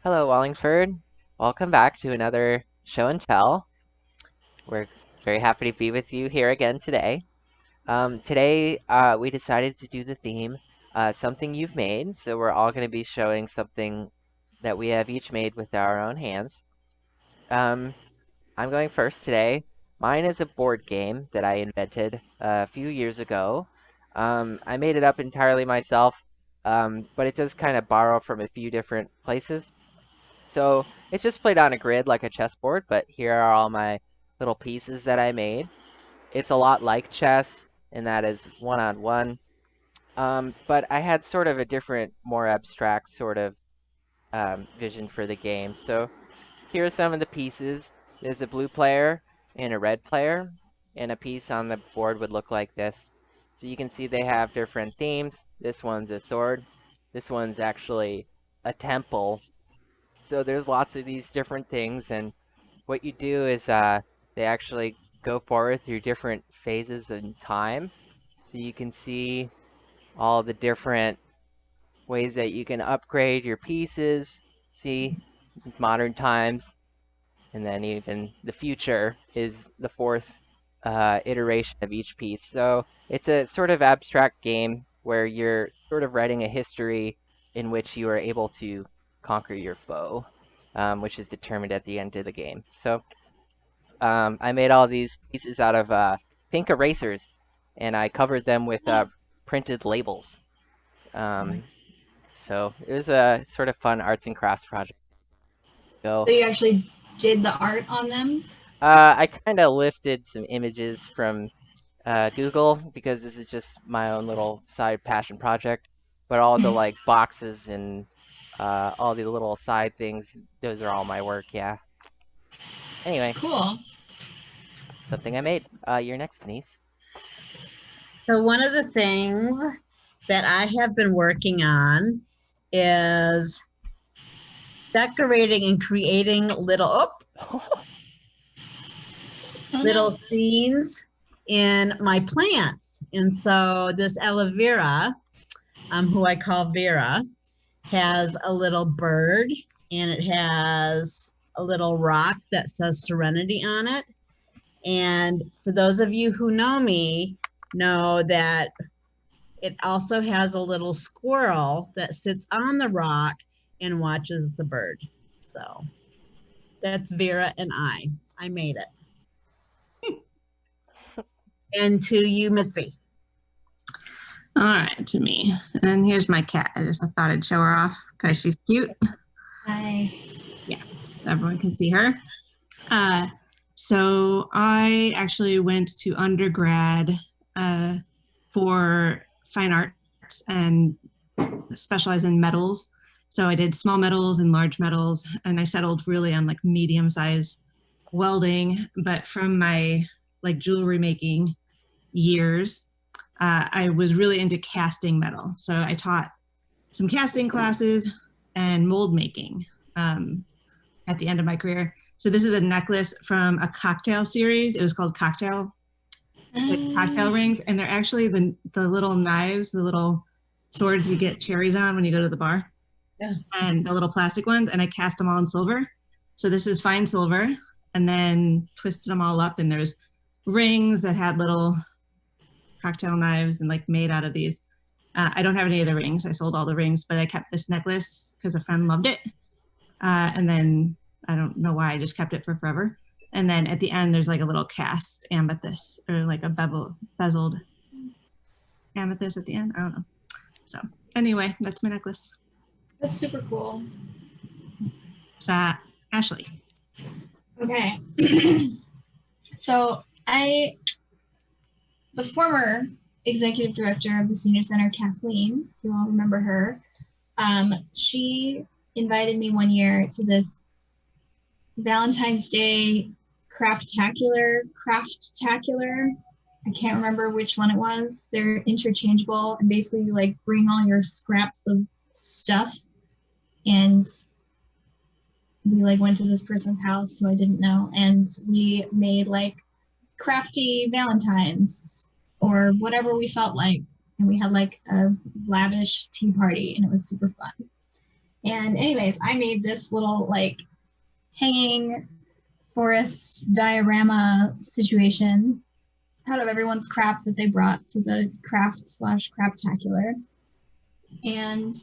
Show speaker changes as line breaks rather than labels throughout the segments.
Hello, Wallingford. Welcome back to another show and tell. We're very happy to be with you here again today. Today, we decided to do the theme, something you've made. So we're all going to be showing something that we have each made with our own hands. Um, I'm going first today. Mine is a board game that I invented a few years ago. I made it up entirely myself, but it does kind of borrow from a few different places. So it's just played on a grid like a chessboard, but here are all my little pieces that I made. It's a lot like chess, and that is one on one. But I had sort of a different, more abstract sort of vision for the game. So here are some of the pieces. There's a blue player and a red player, and a piece on the board would look like this. So you can see they have different themes. This one's a sword. This one's actually a temple. So there's lots of these different things, and what you do is they actually go forward through different phases in time. So you can see all the different ways that you can upgrade your pieces. See, modern times, and then even the future is the fourth iteration of each piece. So it's a sort of abstract game where you're sort of writing a history in which you are able to conquer your foe, which is determined at the end of the game. So I made all these pieces out of pink erasers, and I covered them with printed labels. Um, so it was a sort of fun arts and crafts project.
So
Go.
you actually did the art on them?
I kind of lifted some images from Google because this is just my own little side passion project. But all the like boxes and all the little side things, those are all my work. Yeah. Anyway,
Cool.
something I made. You're next, Denise.
So one of the things that I have been working on is decorating and creating
Oh
little
no.
scenes in my plants. And so this aloe vera, who I call Vera, has a little bird and it has a little rock that says Serenity on it. And for those of you who know that it also has a little squirrel that sits on the rock and watches the bird. So that's Vera and I. I made it. And to you, Mitzi.
All right, to me. And here's my cat. I thought I'd show her off because she's cute.
Hi.
Yeah, everyone can see her. So I actually went to undergrad for fine arts and specialize in metals. So I did small metals and large metals, and I settled really on like medium size welding. But from my like jewelry making years, I was really into casting metal. So I taught some casting classes and mold making at the end of my career. So this is a necklace from a cocktail series. It was called Cocktail, like cocktail rings, and they're actually the little knives, the little swords you get cherries on when you go to the bar.
Yeah.
And the little plastic ones, and I cast them all in silver. So this is fine silver, and then twisted them all up, and there's rings that had little cocktail knives and like made out of these. I don't have any of the rings. I sold all the rings, but I kept this necklace because a friend loved it. And then I don't know why I just kept it for forever. And then at the end, there's like a little cast amethyst or like a bezeled amethyst at the end. I don't know. So anyway, that's my necklace.
That's super cool.
It's Ashley.
Okay. So the former executive director of the Senior Center, Kathleen, if you all remember her, she invited me one year to this Valentine's Day craftacular. I can't remember which one it was. They're interchangeable, and basically you like bring all your scraps of stuff, and we like went to this person's house who I didn't know, and we made like crafty Valentines or whatever we felt like, and we had like a lavish tea party, and it was super fun. And anyways, I made this little like hanging forest diorama situation out of everyone's craft that they brought to the craft/craftacular. And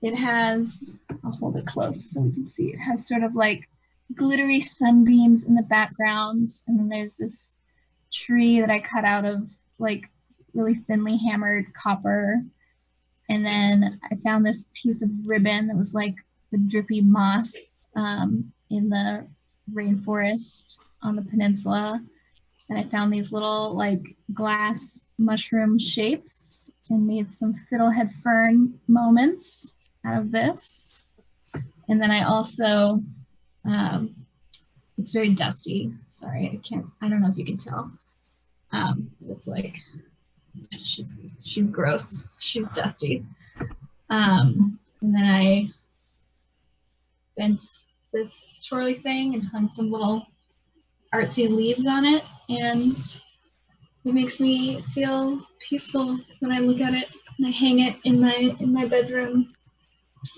it has, I'll hold it close so we can see, it has sort of like glittery sunbeams in the background. And then there's this tree that I cut out of like really thinly hammered copper. And then I found this piece of ribbon that was like the drippy moss in the rainforest on the peninsula. And I found these little like glass mushroom shapes and made some fiddlehead fern moments out of this. And then I also, it's very dusty. Sorry, I don't know if you can tell. It's like, she's gross. She's dusty. And then I bent this twirly thing and hung some little artsy leaves on it, and it makes me feel peaceful when I look at it. And I hang it in my bedroom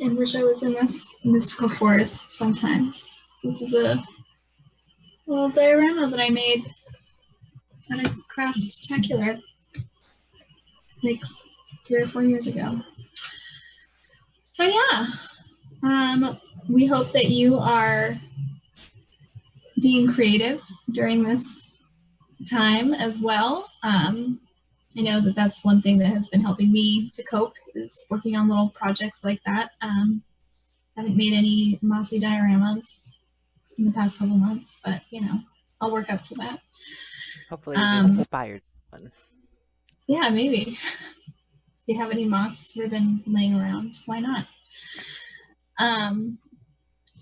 and wish I was in this mystical forest sometimes. So this is a little diorama that I made at a craftacular like 3 or 4 years ago. So yeah, we hope that you are being creative during this time as well. I know that that's one thing that has been helping me to cope, is working on little projects like that. Haven't made any mossy dioramas in the past couple months, but you know, I'll work up to that.
Hopefully we've inspired someone.
Yeah, maybe. If you have any moss ribbon laying around, why not?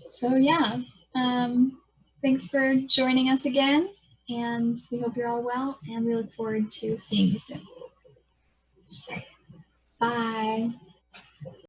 So yeah, thanks for joining us again, and we hope you're all well, and we look forward to seeing you soon. Bye.